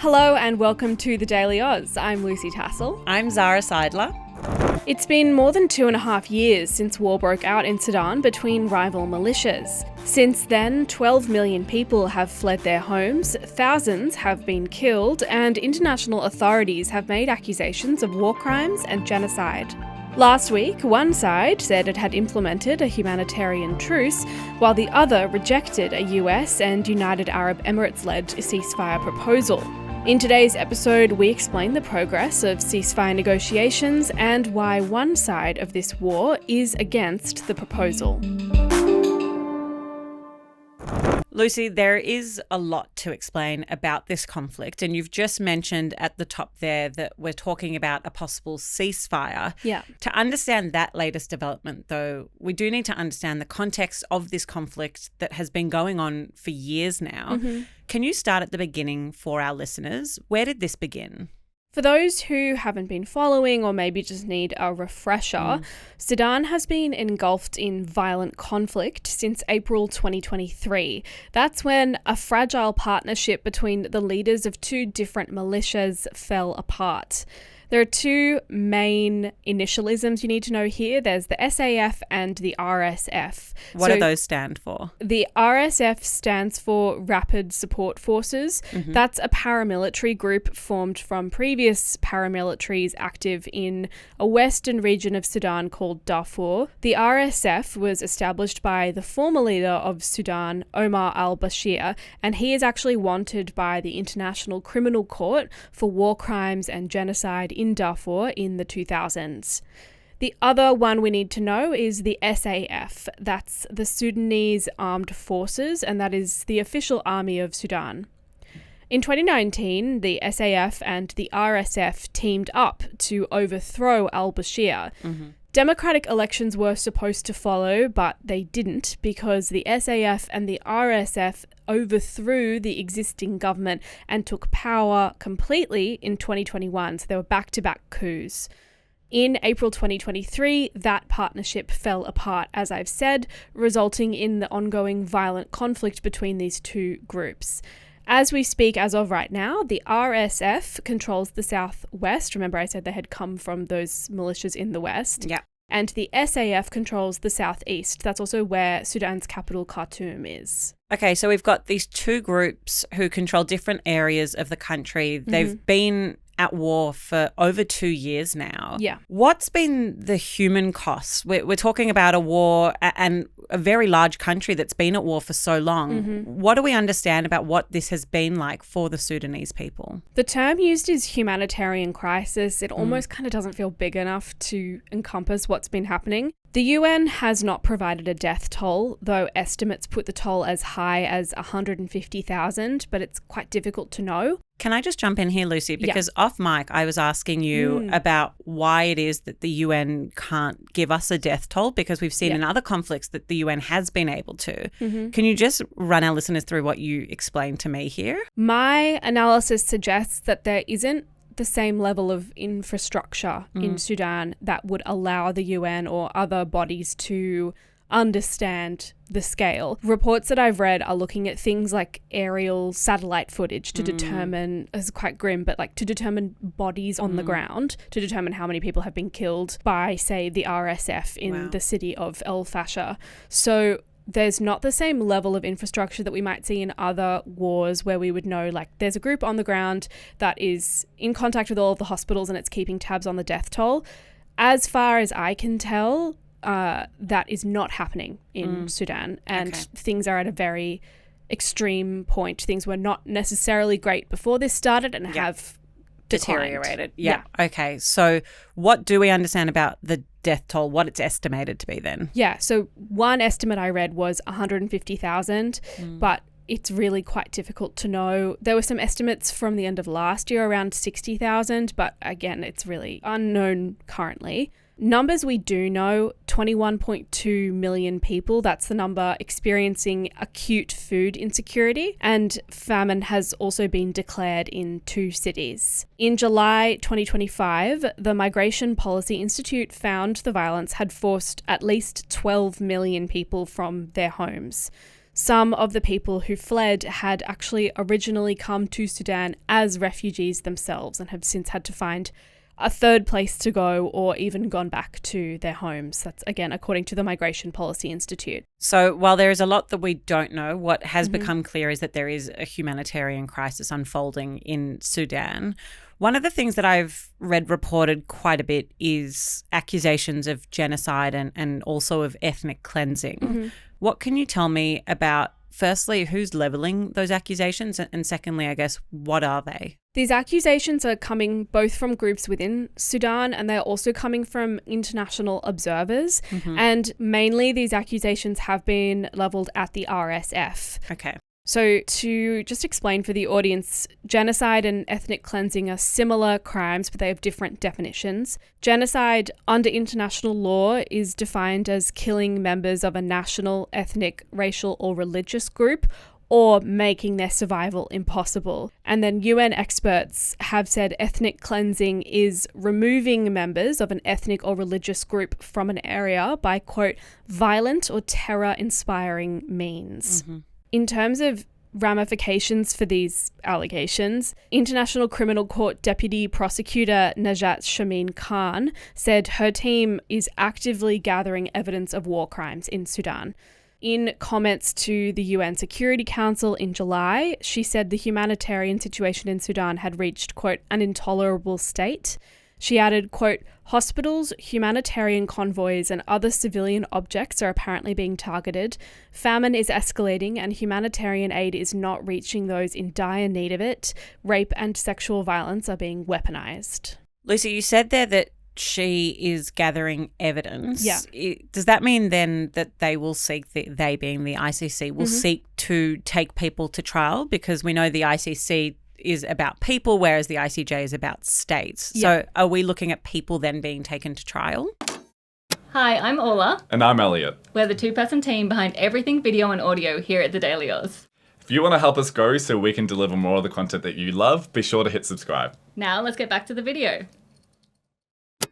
Hello and welcome to the Daily Aus. I'm Lucy Tassell. I'm Zara Seidler. It's been more than 2.5 years since war broke out in Sudan between rival militias. Since then, 12 million people have fled their homes, thousands have been killed, and international authorities have made accusations of war crimes and genocide. Last week, one side said it had implemented a humanitarian truce, while the other rejected a US and United Arab Emirates-led ceasefire proposal. In today's episode, we explain the progress of ceasefire negotiations and why one side of this war is against the proposal. Lucy, there is a lot to explain about this conflict, and you've just mentioned at the top there that we're talking about a possible ceasefire. Yeah. To understand that latest development, though, we do need to understand the context of this conflict that has been going on for years now. Can you start at the beginning for our listeners? Where did this begin? For those who haven't been following or maybe just need a refresher, Sudan has been engulfed in violent conflict since April 2023. That's when a fragile partnership between the leaders of two different militias fell apart. There are two main initialisms you need to know here. There's the SAF and the RSF. What do those stand for? The RSF stands for Rapid Support Forces. That's a paramilitary group formed from previous paramilitaries active in a western region of Sudan called Darfur. The RSF was established by the former leader of Sudan, Omar al-Bashir, and he is actually wanted by the International Criminal Court for war crimes and genocide in Darfur in the 2000s. The other one we need to know is the SAF. That's the Sudanese Armed Forces, and that is the official army of Sudan. In 2019, the SAF and the RSF teamed up to overthrow al-Bashir. Democratic elections were supposed to follow, but they didn't because the SAF and the RSF overthrew the existing government and took power completely in 2021. So they were back-to-back coups. In April 2023, that partnership fell apart, as I've said, resulting in the ongoing violent conflict between these two groups. As we speak, as of right now, the RSF controls the southwest. Remember, I said they had come from those militias in the west. Yeah. And the SAF controls the southeast. That's also where Sudan's capital, Khartoum, is. Okay, so we've got these two groups who control different areas of the country. They've been at war for over 2 years now. Yeah. What's been the human cost? We're talking about a war and a very large country that's been at war for so long. What do we understand about what this has been like for the Sudanese people? The term used is humanitarian crisis. It almost kind of doesn't feel big enough to encompass what's been happening. The UN has not provided a death toll, though estimates put the toll as high as 150,000, but it's quite difficult to know. Can I just jump in here, Lucy? Because off mic, I was asking you about why it is that the UN can't give us a death toll, because we've seen in other conflicts that the UN has been able to. Can you just run our listeners through what you explained to me here? My analysis suggests that there isn't the same level of infrastructure in Sudan that would allow the UN or other bodies to understand the scale. Reports that I've read are looking at things like aerial satellite footage to determine, it's quite grim, but like to determine bodies on the ground, to determine how many people have been killed by, say, the RSF in the city of El Fasher. So there's not the same level of infrastructure that we might see in other wars where we would know, like, there's a group on the ground that is in contact with all of the hospitals and it's keeping tabs on the death toll. As far as I can tell, that is not happening in Sudan, and things are at a very extreme point. Things were not necessarily great before this started and have deteriorated. Yeah. Okay. So what do we understand about the death toll, what it's estimated to be then? Yeah. So one estimate I read was 150,000, but it's really quite difficult to know. There were some estimates from the end of last year around 60,000, but again, it's really unknown currently. Numbers we do know, 21.2 million people, that's the number experiencing acute food insecurity, and famine has also been declared in 2 cities. In July 2025, the Migration Policy Institute found the violence had forced at least 12 million people from their homes. Some of the people who fled had actually originally come to Sudan as refugees themselves and have since had to find a third place to go or even gone back to their homes. That's, again, according to the Migration Policy Institute. So while there is a lot that we don't know, what has become clear is that there is a humanitarian crisis unfolding in Sudan. One of the things that I've read reported quite a bit is accusations of genocide and also of ethnic cleansing. What can you tell me about, firstly, who's levelling those accusations? And secondly, I guess, what are they? These accusations are coming both from groups within Sudan and they're also coming from international observers. And mainly these accusations have been levelled at the RSF. Okay. So to just explain for the audience, genocide and ethnic cleansing are similar crimes, but they have different definitions. Genocide under international law is defined as killing members of a national, ethnic, racial, or religious group, or making their survival impossible. And then UN experts have said ethnic cleansing is removing members of an ethnic or religious group from an area by, quote, violent or terror-inspiring means. In terms of ramifications for these allegations, International Criminal Court Deputy Prosecutor Najat Shamin Khan said her team is actively gathering evidence of war crimes in Sudan. In comments to the UN Security Council in July, she said the humanitarian situation in Sudan had reached, quote, an intolerable state. She added, quote, hospitals, humanitarian convoys and other civilian objects are apparently being targeted. Famine is escalating and humanitarian aid is not reaching those in dire need of it. Rape and sexual violence are being weaponized. Lucy, you said there that she is gathering evidence. Yeah. Does that mean then that they will seek, they being the ICC, will seek to take people to trial? Because we know the ICC is about people, whereas the ICJ is about states. Yeah. So are we looking at people then being taken to trial? Hi, I'm Ola. And I'm Elliot. We're the two-person team behind everything video and audio here at the Daily Aus. If you want to help us grow so we can deliver more of the content that you love, be sure to hit subscribe. Now let's get back to the video.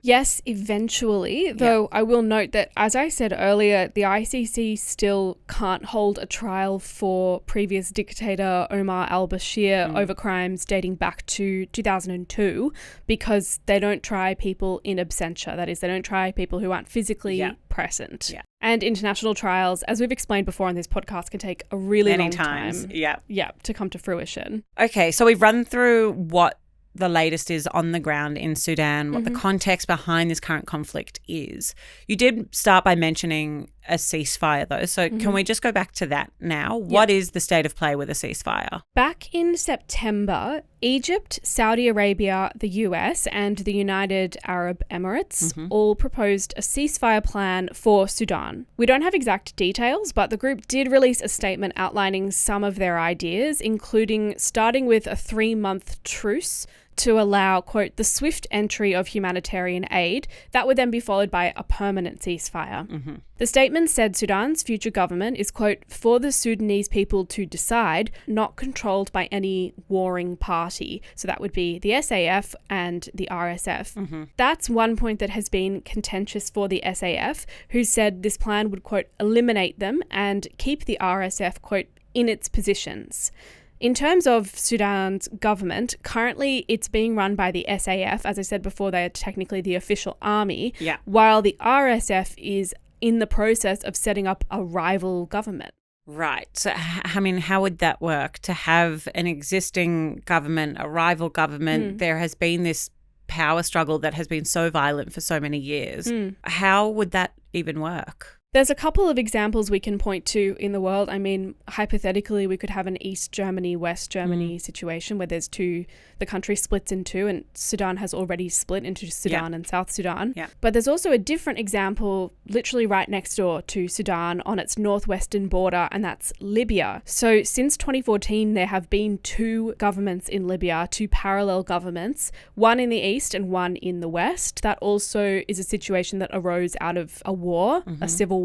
Yes, eventually, though I will note that, as I said earlier, the ICC still can't hold a trial for previous dictator Omar al-Bashir over crimes dating back to 2002 because they don't try people in absentia. That is, they don't try people who aren't physically present. Yeah. And international trials, as we've explained before on this podcast, can take a really long time. Yeah, to come to fruition. Okay, so we've run through what the latest is on the ground in Sudan, what the context behind this current conflict is. You did start by mentioning a ceasefire, though. So can we just go back to that now? Yep. What is the state of play with a ceasefire? Back in September, Egypt, Saudi Arabia, the US, and the United Arab Emirates all proposed a ceasefire plan for Sudan. We don't have exact details, but the group did release a statement outlining some of their ideas, including starting with a 3-month truce to allow, quote, the swift entry of humanitarian aid that would then be followed by a permanent ceasefire. The statement said Sudan's future government is, quote, for the Sudanese people to decide, not controlled by any warring party. So that would be the SAF and the RSF. That's one point that has been contentious for the SAF, who said this plan would, quote, eliminate them and keep the RSF, quote, in its positions. In terms of Sudan's government, currently it's being run by the SAF. As I said before, they are technically the official army, while the RSF is in the process of setting up a rival government. Right. So, I mean, how would that work? To have an existing government, a rival government, there has been this power struggle that has been so violent for so many years. How would that even work? There's a couple of examples we can point to in the world. I mean, hypothetically, we could have an East Germany, West Germany situation where there's the country splits in two, and Sudan has already split into Sudan and South Sudan. But there's also a different example literally right next door to Sudan on its northwestern border, and that's Libya. So since 2014, there have been 2 governments in Libya, 2 parallel governments, one in the east and one in the west. That also is a situation that arose out of a war, a civil war.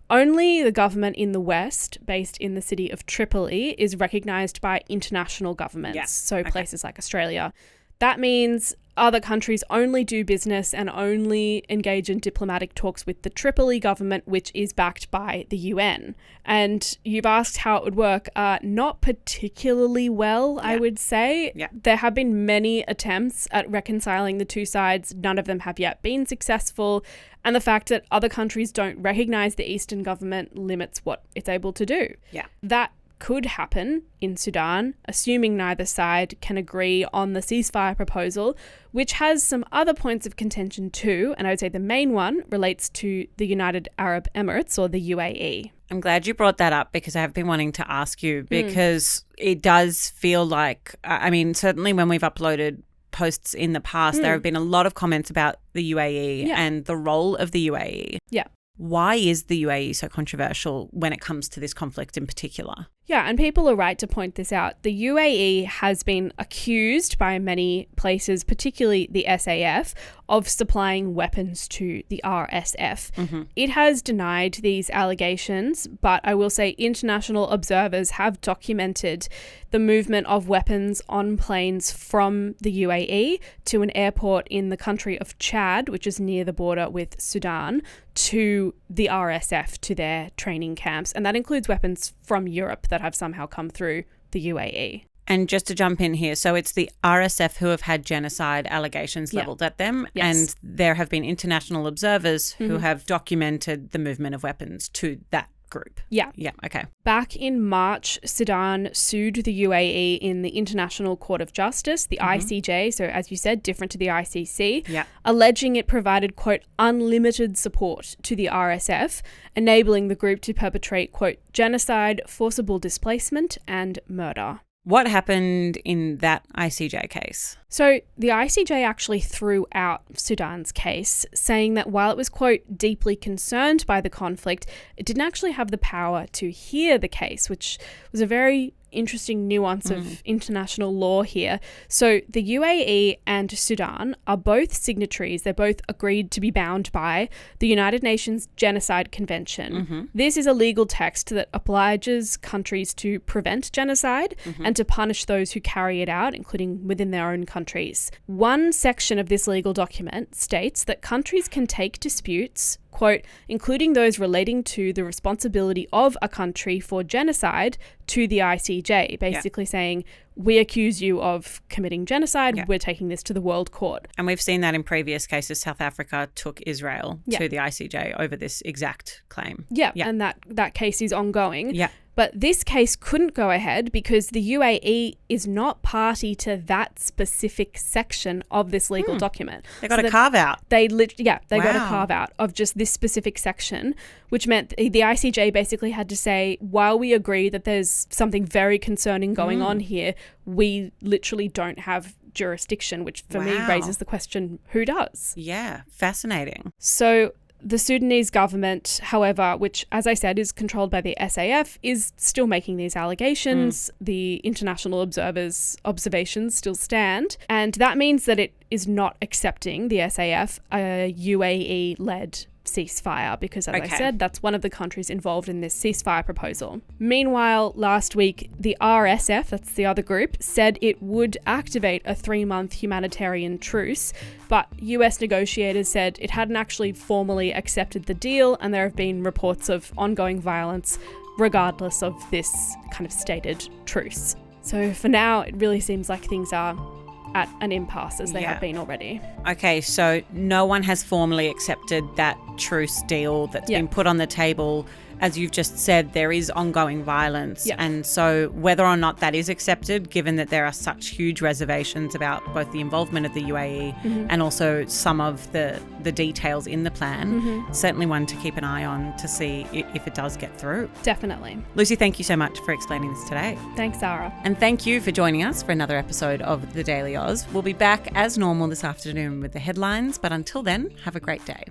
Only the government in the west, based in the city of Tripoli, is recognised by international governments, places like Australia. That means other countries only do business and only engage in diplomatic talks with the Tripoli government, which is backed by the UN. And you've asked how it would work. Not particularly well, I would say. Yeah. There have been many attempts at reconciling the two sides. None of them have yet been successful. And the fact that other countries don't recognize the Eastern government limits what it's able to do. Yeah. That could happen in Sudan, assuming neither side can agree on the ceasefire proposal, which has some other points of contention too. And I would say the main one relates to the United Arab Emirates, or the UAE. I'm glad you brought that up because I have been wanting to ask you, because it does feel like, I mean, certainly when we've uploaded posts in the past, there have been a lot of comments about the UAE and the role of the UAE. Yeah. Why is the UAE so controversial when it comes to this conflict in particular? Yeah, and people are right to point this out. The UAE has been accused by many places, particularly the SAF, of supplying weapons to the RSF. It has denied these allegations, but I will say international observers have documented the movement of weapons on planes from the UAE to an airport in the country of Chad, which is near the border with Sudan, to the RSF, to their training camps. And that includes weapons from Europe that have somehow come through the UAE. And just to jump in here, so it's the RSF who have had genocide allegations leveled at them, and there have been international observers who have documented the movement of weapons to that group. Yeah. Yeah, okay. Back in March, Sudan sued the UAE in the International Court of Justice, the ICJ, so as you said, different to the ICC, alleging it provided, quote, unlimited support to the RSF, enabling the group to perpetrate, quote, genocide, forcible displacement, and murder. What happened in that ICJ case? So the ICJ actually threw out Sudan's case, saying that while it was, quote, deeply concerned by the conflict, it didn't actually have the power to hear the case, which was a very interesting nuance of international law here. So the UAE and Sudan are both signatories. They're both agreed to be bound by the United Nations Genocide Convention. This is a legal text that obliges countries to prevent genocide and to punish those who carry it out, including within their own countries. One section of this legal document states that countries can take disputes, quote, including those relating to the responsibility of a country for genocide, to the ICJ, basically saying, we accuse you of committing genocide, we're taking this to the World Court. And we've seen that in previous cases. South Africa took Israel to the ICJ over this exact claim. And that case is ongoing. Yeah. But this case couldn't go ahead because the UAE is not party to that specific section of this legal document. They got a carve out. They got a carve out of just this specific section, which meant the ICJ basically had to say, while we agree that there's something very concerning going on here, we literally don't have jurisdiction, which for me raises the question, who does? Yeah, fascinating. So the Sudanese government, however, which, as I said, is controlled by the SAF, is still making these allegations. The international observations still stand. And that means that it is not accepting, the SAF, a UAE-led ceasefire, because as I said, that's one of the countries involved in this ceasefire proposal. Meanwhile, last week, the RSF, that's the other group, said it would activate a 3-month humanitarian truce, but US negotiators said it hadn't actually formally accepted the deal, and there have been reports of ongoing violence regardless of this kind of stated truce. So for now, it really seems like things are at an impasse, as they have been already. Okay, so no one has formally accepted that truce deal that's been put on the table. As you've just said, there is ongoing violence. Yeah. And so whether or not that is accepted, given that there are such huge reservations about both the involvement of the UAE and also some of the details in the plan, certainly one to keep an eye on to see if it does get through. Definitely. Lucy, thank you so much for explaining this today. Thanks, Zara. And thank you for joining us for another episode of The Daily Aus. We'll be back as normal this afternoon with the headlines, but until then, have a great day.